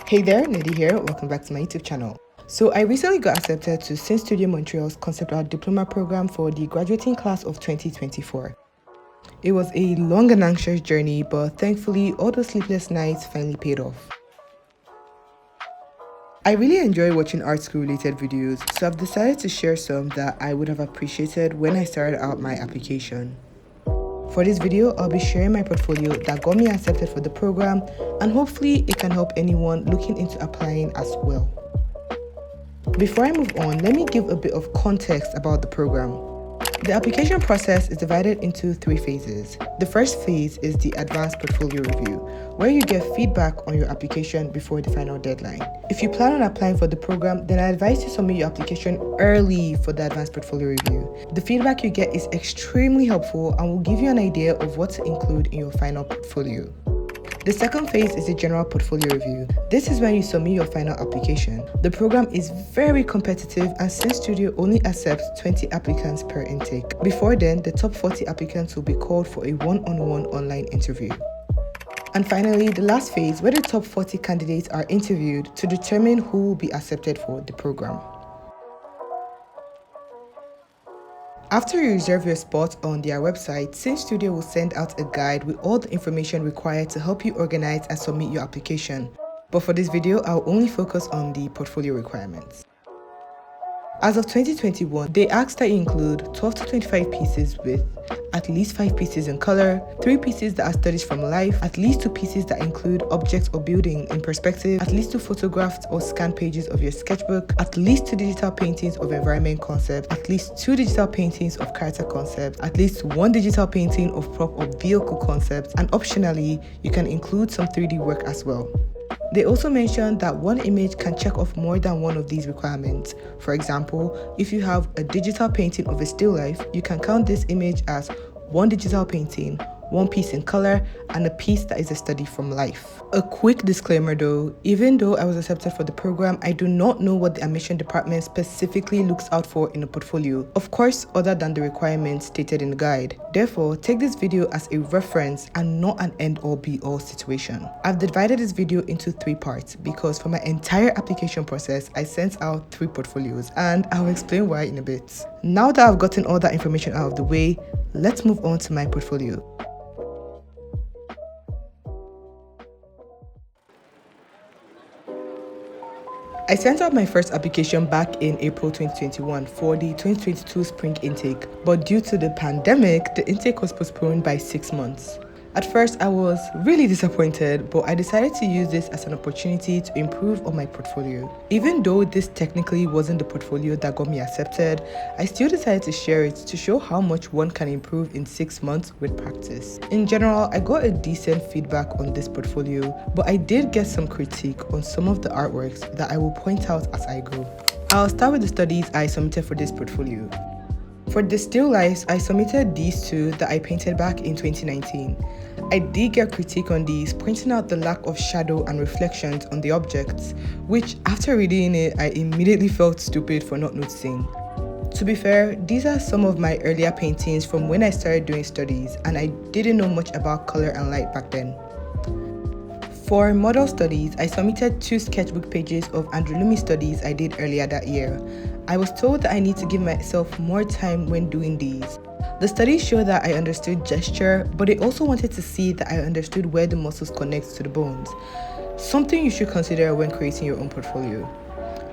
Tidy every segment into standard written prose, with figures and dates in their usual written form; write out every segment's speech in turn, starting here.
Hey there, Nidhi here. Welcome back to my YouTube channel. So I recently got accepted to Syn Studio Montreals concept art diploma program for the graduating class of 2024. It was a long and anxious journey, but thankfully all those sleepless nights finally paid off. I really enjoy watching art school related videos, so I've decided to share some that I would have appreciated when I started out my application. For this video, I'll be sharing my portfolio that got me accepted for the program, and hopefully it can help anyone looking into applying as well. Before I move on, let me give a bit of context about the program. The application process is divided into 3 phases. The first phase is the advanced portfolio review, where you get feedback on your application before the final deadline. If you plan on applying for the program, then I advise you submit your application early for the advanced portfolio review. The feedback you get is extremely helpful and will give you an idea of what to include in your final portfolio. The second phase is the general portfolio review. This is when you submit your final application. The program is very competitive and Syn Studio only accepts 20 applicants per intake. Before then, the top 40 applicants will be called for a one-on-one online interview. And finally, the last phase, where the top 40 candidates are interviewed to determine who will be accepted for the program. After you reserve your spot on their website, Syn Studio will send out a guide with all the information required to help you organize and submit your application. But for this video, I'll only focus on the portfolio requirements. As of 2021, they asked that you include 12 to 25 pieces with at least 5 pieces in color, 3 pieces that are studies from life, at least 2 pieces that include objects or building in perspective, at least 2 photographs or scanned pages of your sketchbook, at least 2 digital paintings of environment concept, at least 2 digital paintings of character concept, at least 1 digital painting of prop or vehicle concepts, and optionally, you can include some 3D work as well. They also mentioned that one image can check off more than one of these requirements. For example, if you have a digital painting of a still life, you can count this image as 1 digital painting, 1 piece in color, and a piece that is a study from life. A quick disclaimer though, even though I was accepted for the program, I do not know what the admission department specifically looks out for in a portfolio. Of course, other than the requirements stated in the guide. Therefore, take this video as a reference and not an end-all be-all situation. I've divided this video into 3 parts because for my entire application process, I sent out 3 portfolios, and I'll explain why in a bit. Now that I've gotten all that information out of the way, let's move on to my portfolio. I sent out my first application back in April 2021 for the 2022 spring intake, but due to the pandemic, the intake was postponed by 6 months. At first, I was really disappointed, but I decided to use this as an opportunity to improve on my portfolio. Even though this technically wasn't the portfolio that got me accepted, I still decided to share it to show how much one can improve in 6 months with practice. In general, I got a decent feedback on this portfolio, but I did get some critique on some of the artworks that I will point out as I go. I'll start with the studies I submitted for this portfolio. For the still lifes, I submitted these 2 that I painted back in 2019. I did get critique on these, pointing out the lack of shadow and reflections on the objects, which after reading it, I immediately felt stupid for not noticing. To be fair, these are some of my earlier paintings from when I started doing studies, and I didn't know much about color and light back then. For model studies, I submitted 2 sketchbook pages of Androlumi studies I did earlier that year. I was told that I need to give myself more time when doing these. The studies show that I understood gesture, but they also wanted to see that I understood where the muscles connect to the bones. Something you should consider when creating your own portfolio.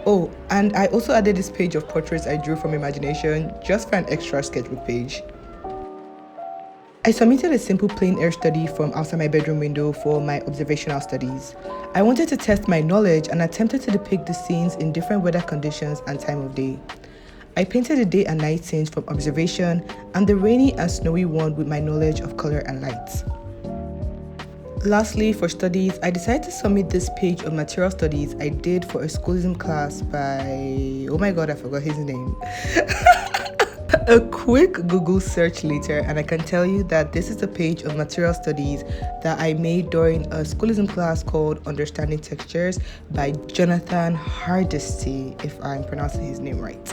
Oh, and I also added this page of portraits I drew from imagination just for an extra sketchbook page. I submitted a simple plein air study from outside my bedroom window for my observational studies. I wanted to test my knowledge and attempted to depict the scenes in different weather conditions and time of day. I painted the day and night scenes from observation and the rainy and snowy one with my knowledge of color and light. Lastly, for studies, I decided to submit this page of material studies I did for a schoolism class by... oh my god, I forgot his name. A quick Google search later and I can tell you that this is a page of material studies that I made during a schoolism class called Understanding Textures by Jonathan Hardesty, if I'm pronouncing his name right.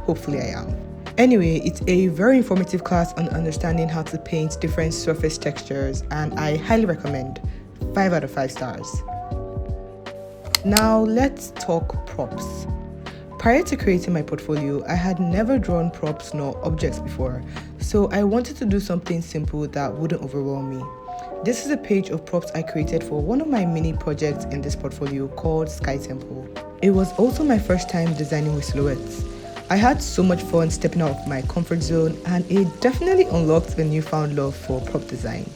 Hopefully I am. Anyway, it's a very informative class on understanding how to paint different surface textures and I highly recommend. 5 out of 5 stars. Now let's talk props. Prior to creating my portfolio, I had never drawn props nor objects before, so I wanted to do something simple that wouldn't overwhelm me. This is a page of props I created for one of my mini projects in this portfolio called Sky Temple. It was also my first time designing with silhouettes. I had so much fun stepping out of my comfort zone, and it definitely unlocked a newfound love for prop design.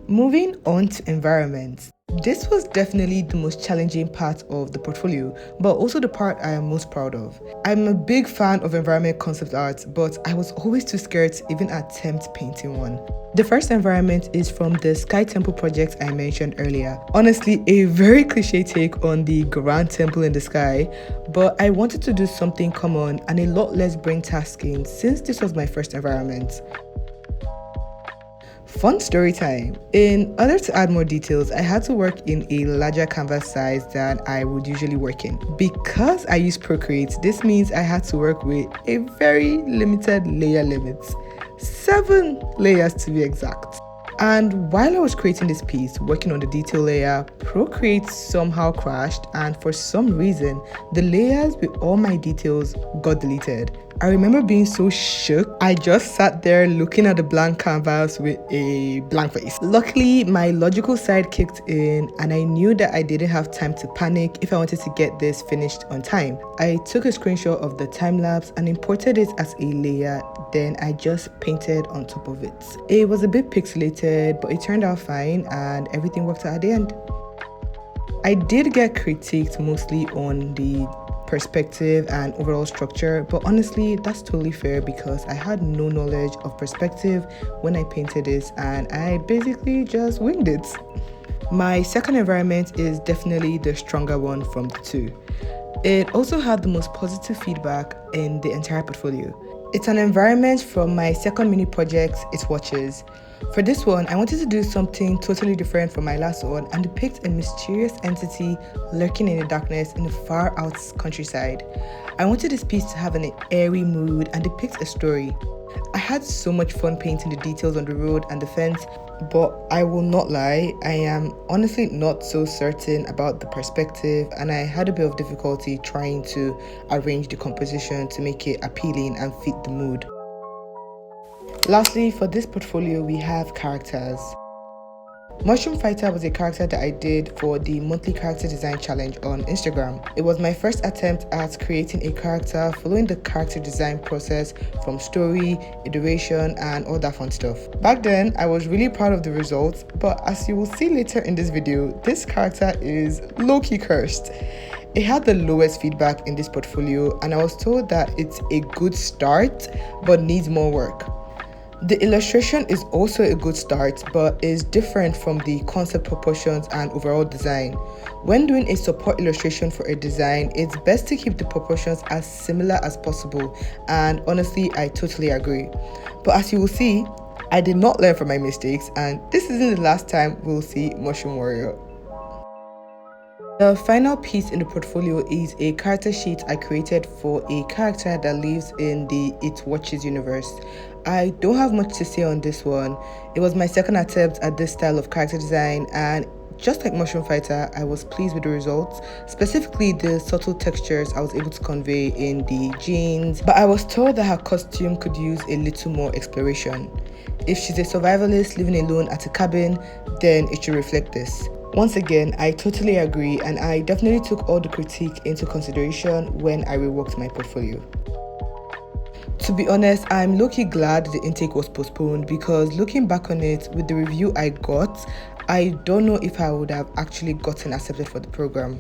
Moving on to environment. This was definitely the most challenging part of the portfolio, but also the part I am most proud of. I'm a big fan of environment concept art, but I was always too scared to even attempt painting one. The first environment is from the Sky Temple project I mentioned earlier. Honestly, a very cliche take on the grand temple in the sky, but I wanted to do something common and a lot less brain tasking since this was my first environment. Fun story time. In order to add more details, I had to work in a larger canvas size than I would usually work in. Because I use Procreate, this means I had to work with a very limited layer limit. 7 layers to be exact. And while I was creating this piece, working on the detail layer, Procreate somehow crashed, and for some reason, the layers with all my details got deleted. I remember being so shook. I just sat there looking at the blank canvas with a blank face. Luckily, my logical side kicked in and I knew that I didn't have time to panic if I wanted to get this finished on time. I took a screenshot of the time lapse and imported it as a layer, then I just painted on top of it. It was a bit pixelated, but it turned out fine and everything worked out at the end. I did get critiqued mostly on the perspective and overall structure, but honestly that's totally fair because I had no knowledge of perspective when I painted this and I basically just winged it. My second environment is definitely the stronger one from the two. It also had the most positive feedback in the entire portfolio. It's an environment from my second mini project, It Watches. For this one, I wanted to do something totally different from my last one and depict a mysterious entity lurking in the darkness in the far out countryside. I wanted this piece to have an airy mood and depict a story. I had so much fun painting the details on the road and the fence, but I will not lie, I am honestly not so certain about the perspective and I had a bit of difficulty trying to arrange the composition to make it appealing and fit the mood. Lastly, for this portfolio, we have characters. Mushroom Fighter was a character that I did for the monthly character design challenge on Instagram. It was my first attempt at creating a character following the character design process from story, iteration, and all that fun stuff. Back then, I was really proud of the results, but as you will see later in this video, this character is low-key cursed. It had the lowest feedback in this portfolio, and I was told that it's a good start, but needs more work. The illustration is also a good start, but is different from the concept proportions and overall design. When doing a support illustration for a design, it's best to keep the proportions as similar as possible, and honestly, I totally agree. But as you will see, I did not learn from my mistakes, and this isn't the last time we'll see Mushroom Warrior. The final piece in the portfolio is a character sheet I created for a character that lives in the It Watches universe. I don't have much to say on this one. It was my second attempt at this style of character design, and just like Mushroom Fighter, I was pleased with the results, specifically the subtle textures I was able to convey in the jeans, but I was told that her costume could use a little more exploration. If she's a survivalist living alone at a cabin, then it should reflect this. Once again, I totally agree, and I definitely took all the critique into consideration when I reworked my portfolio. To be honest, I'm low-key glad the intake was postponed because looking back on it, with the review I got, I don't know if I would have actually gotten accepted for the program.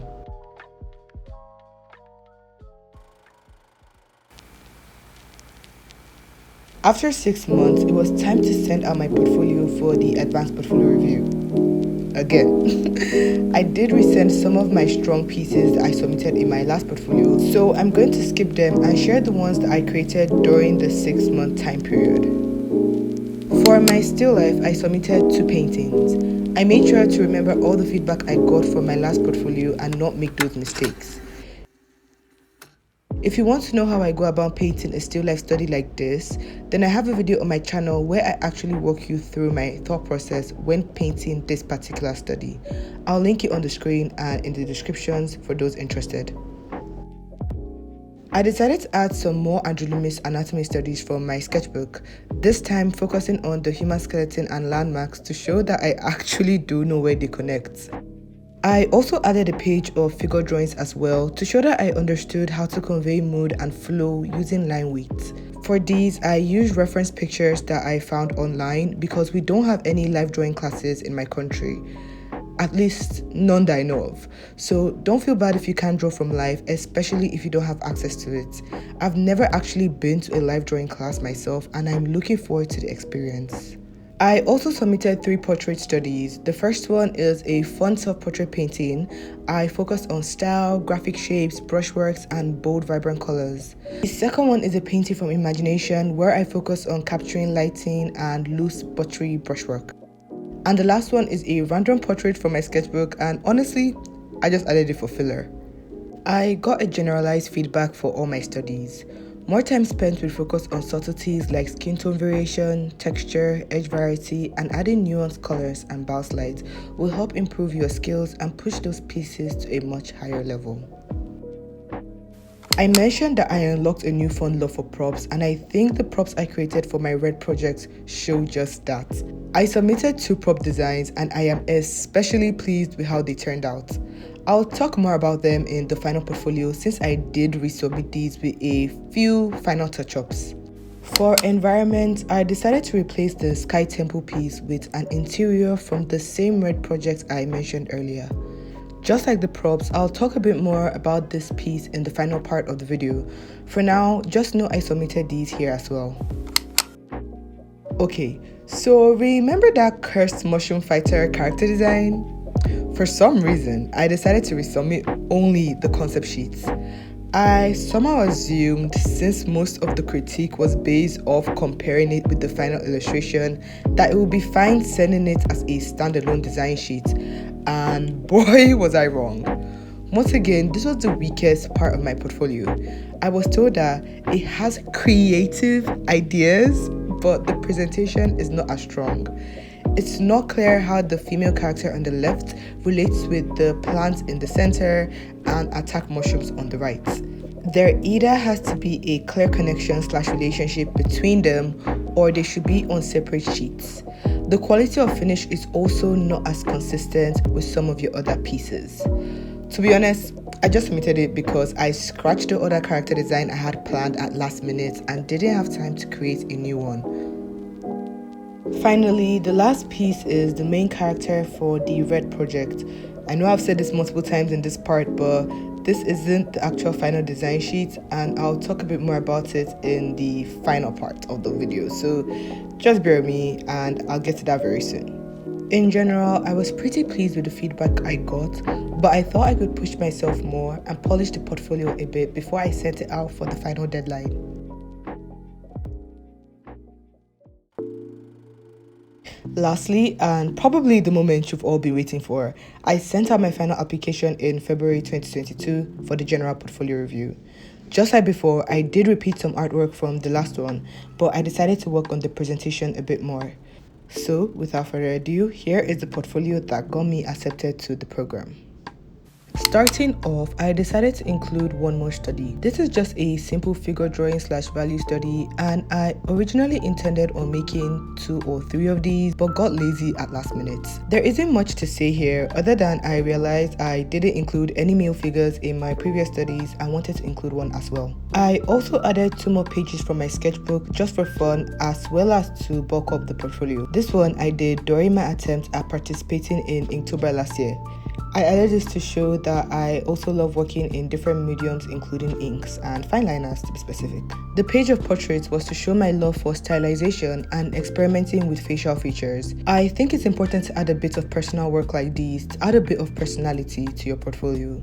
After 6 months, it was time to send out my portfolio for the advanced portfolio review. Again, I did resend some of my strong pieces that I submitted in my last portfolio, so I'm going to skip them and share the ones that I created during the 6-month time period. For my still life, I submitted 2 paintings. I made sure to remember all the feedback I got from my last portfolio and not make those mistakes. If you want to know how I go about painting a still life study like this, then I have a video on my channel where I actually walk you through my thought process when painting this particular study. I'll link it on the screen and in the descriptions for those interested. I decided to add some more Andrew Loomis anatomy studies from my sketchbook, this time focusing on the human skeleton and landmarks to show that I actually do know where they connect. I also added a page of figure drawings as well to show that I understood how to convey mood and flow using line weights. For these, I used reference pictures that I found online because we don't have any live drawing classes in my country. At least none that I know of. So don't feel bad if you can't draw from life, especially if you don't have access to it. I've never actually been to a live drawing class myself and I'm looking forward to the experience. I also submitted 3 portrait studies. The first one is a fun self-portrait painting. I focused on style, graphic shapes, brushworks, and bold, vibrant colors. The second one is a painting from imagination where I focus on capturing lighting and loose, buttery brushwork. And the last one is a random portrait from my sketchbook, and honestly, I just added it for filler. I got a generalized feedback for all my studies. More time spent will focus on subtleties like skin tone variation, texture, edge variety, and adding nuanced colors and bounce lights will help improve your skills and push those pieces to a much higher level. I mentioned that I unlocked a newfound love for props, and I think the props I created for my red project show just that. I submitted 2 prop designs and I am especially pleased with how they turned out. I'll talk more about them in the final portfolio since I did resubmit these with a few final touch-ups. For environment, I decided to replace the sky temple piece with an interior from the same red project I mentioned earlier. Just like the props, I'll talk a bit more about this piece in the final part of the video. For now, just know I submitted these here as well. Okay, so remember that cursed mushroom fighter character design? For some reason, I decided to resubmit only the concept sheets. I somehow assumed, since most of the critique was based off comparing it with the final illustration, that it would be fine sending it as a standalone design sheet. And boy, was I wrong. Once again, this was the weakest part of my portfolio. I was told that it has creative ideas, but the presentation is not as strong. It's not clear how the female character on the left relates with the plants in the center and attack mushrooms on the right. There either has to be a clear connection/relationship between them, or they should be on separate sheets. The quality of finish is also not as consistent with some of your other pieces. To be honest, I just submitted it because I scratched the other character design I had planned at last minute and didn't have time to create a new one. Finally, the last piece is the main character for the red project. I know I've said this multiple times in this part, but this isn't the actual final design sheet, and I'll talk a bit more about it in the final part of the video. So just bear with me and I'll get to that very soon. In general, I was pretty pleased with the feedback I got, but I thought I could push myself more and polish the portfolio a bit before I sent it out for the final deadline. Lastly, and probably the moment you've all been waiting for, I sent out my final application in February 2022 for the general portfolio review. Just like before, I did repeat some artwork from the last one, but I decided to work on the presentation a bit more. So, without further ado, here is the portfolio that got me accepted to the program. Starting off, I decided to include one more study. This is just a simple figure drawing / value study, and I originally intended on making 2 or 3 of these but got lazy at last minute. There isn't much to say here other than I realized I didn't include any male figures in my previous studies and wanted to include one as well. I also added 2 more pages from my sketchbook just for fun, as well as to bulk up the portfolio. This one I did during my attempt at participating in Inktober last year. I added this to show that I also love working in different mediums, including inks and fine liners to be specific. The page of portraits was to show my love for stylization and experimenting with facial features. I think it's important to add a bit of personal work like these to add a bit of personality to your portfolio.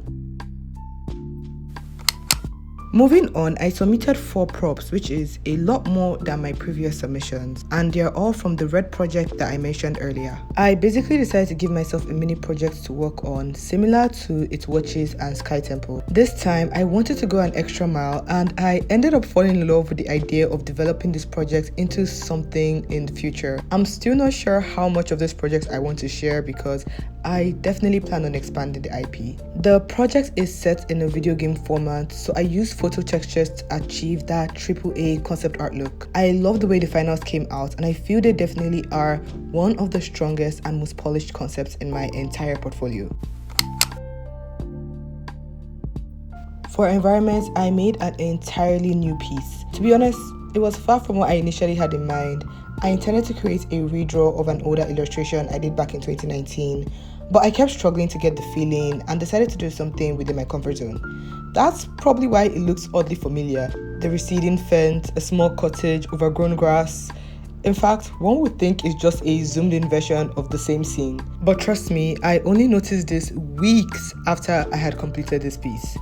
Moving on, I submitted 4 props, which is a lot more than my previous submissions, and they're all from the red project that I mentioned earlier. I basically decided to give myself a mini project to work on, similar to It Watches and Sky Temple. This time, I wanted to go an extra mile, and I ended up falling in love with the idea of developing this project into something in the future. I'm still not sure how much of this project I want to share because I definitely plan on expanding the IP. The project is set in a video game format, so I used photo textures to achieve that AAA concept art look. I love the way the finals came out, and I feel they definitely are one of the strongest and most polished concepts in my entire portfolio. For environments, I made an entirely new piece. To be honest, it was far from what I initially had in mind. I intended to create a redraw of an older illustration I did back in 2019, but I kept struggling to get the feeling and decided to do something within my comfort zone. That's probably why it looks oddly familiar. The receding fence, a small cottage, overgrown grass. In fact, one would think it's just a zoomed in version of the same scene. But trust me, I only noticed this weeks after I had completed this piece.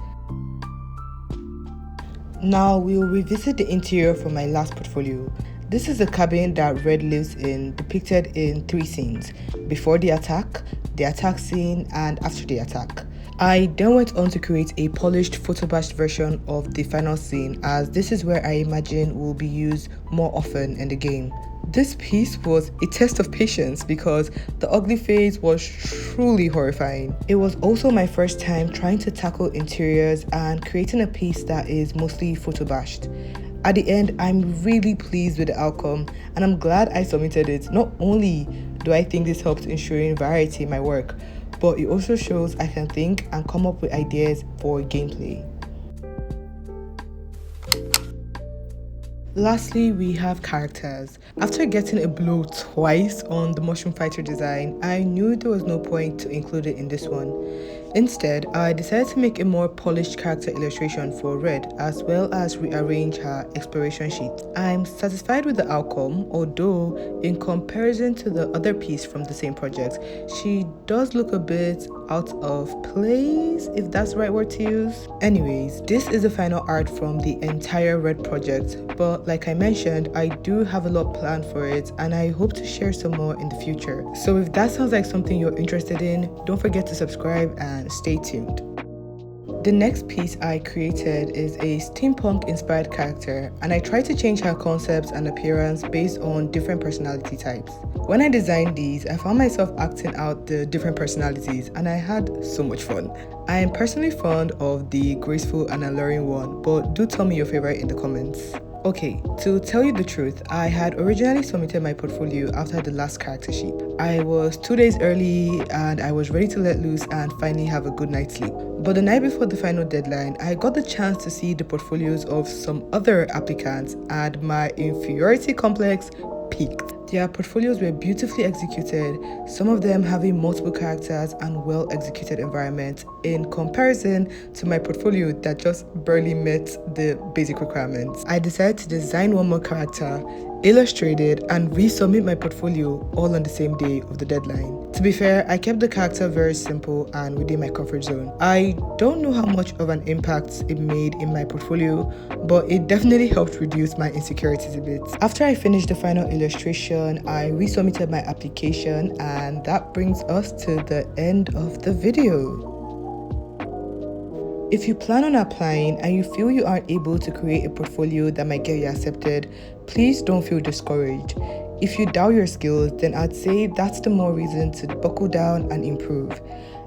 Now we'll revisit the interior from my last portfolio. This is the cabin that Red lives in, depicted in 3 scenes: before the attack scene, and after the attack. I then went on to create a polished photobashed version of the final scene, as this is where I imagine will be used more often in the game. This piece was a test of patience because the ugly phase was truly horrifying. It was also my first time trying to tackle interiors and creating a piece that is mostly photobashed. At the end, I'm really pleased with the outcome, and I'm glad I submitted it. Not only do I think this helps ensuring variety in my work, but it also shows I can think and come up with ideas for gameplay. Lastly, we have characters. After getting a blow twice on the Mushroom Fighter design, I knew there was no point to include it in this one. Instead, I decided to make a more polished character illustration for Red, as well as rearrange her exploration sheet. I'm satisfied with the outcome, although in comparison to the other piece from the same project, she does look a bit out of place, if that's the right word to use. Anyways, this is the final art from the entire Red project, but like I mentioned, I do have a lot planned for it, and I hope to share some more in the future. So if that sounds like something you're interested in, don't forget to subscribe and stay tuned. The next piece I created is a steampunk inspired character, and I tried to change her concepts and appearance based on different personality types. When I designed these, I found myself acting out the different personalities, and I had so much fun. I am personally fond of the graceful and alluring one, but do tell me your favorite in the comments. Okay, to tell you the truth, I had originally submitted my portfolio after the last character sheet. I was 2 days early and I was ready to let loose and finally have a good night's sleep. But the night before the final deadline, I got the chance to see the portfolios of some other applicants, and my inferiority complex peaked. Their portfolios were beautifully executed, some of them having multiple characters and well-executed environments, in comparison to my portfolio that just barely met the basic requirements. I decided to design one more character, illustrate it, and resubmit my portfolio all on the same day of the deadline. To be fair, I kept the character very simple and within my comfort zone. I don't know how much of an impact it made in my portfolio, but it definitely helped reduce my insecurities a bit. After I finished the final illustration, I resubmitted my application, and that brings us to the end of the video. If you plan on applying and you feel you aren't able to create a portfolio that might get you accepted, please don't feel discouraged. If you doubt your skills, then I'd say that's the more reason to buckle down and improve.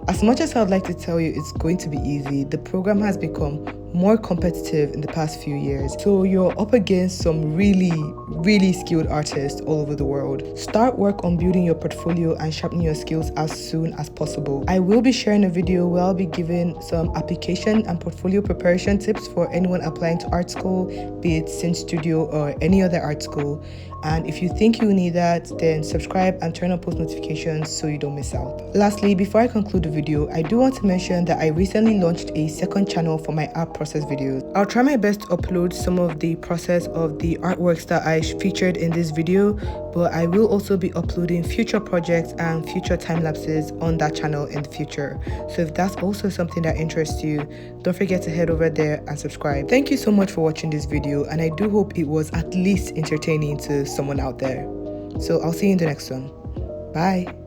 As much as I'd like to tell you it's going to be easy, the program has become more competitive in the past few years. So you're up against some really skilled artists all over the world. Start work on building your portfolio and sharpening your skills as soon as possible. I will be sharing a video where I'll be giving some application and portfolio preparation tips for anyone applying to art school, be it Syn Studio or any other art school. And if you think you need that, then subscribe and turn on post notifications so you don't miss out. Lastly, before I conclude the video, I do want to mention that I recently launched a second channel for my art process videos. I'll try my best to upload some of the process of the artworks that I featured in this video, but I will also be uploading future projects and future time lapses on that channel in the future. So if that's also something that interests you, don't forget to head over there and subscribe. Thank you so much for watching this video, and I do hope it was at least entertaining to someone out there. So I'll see you in the next one. Bye.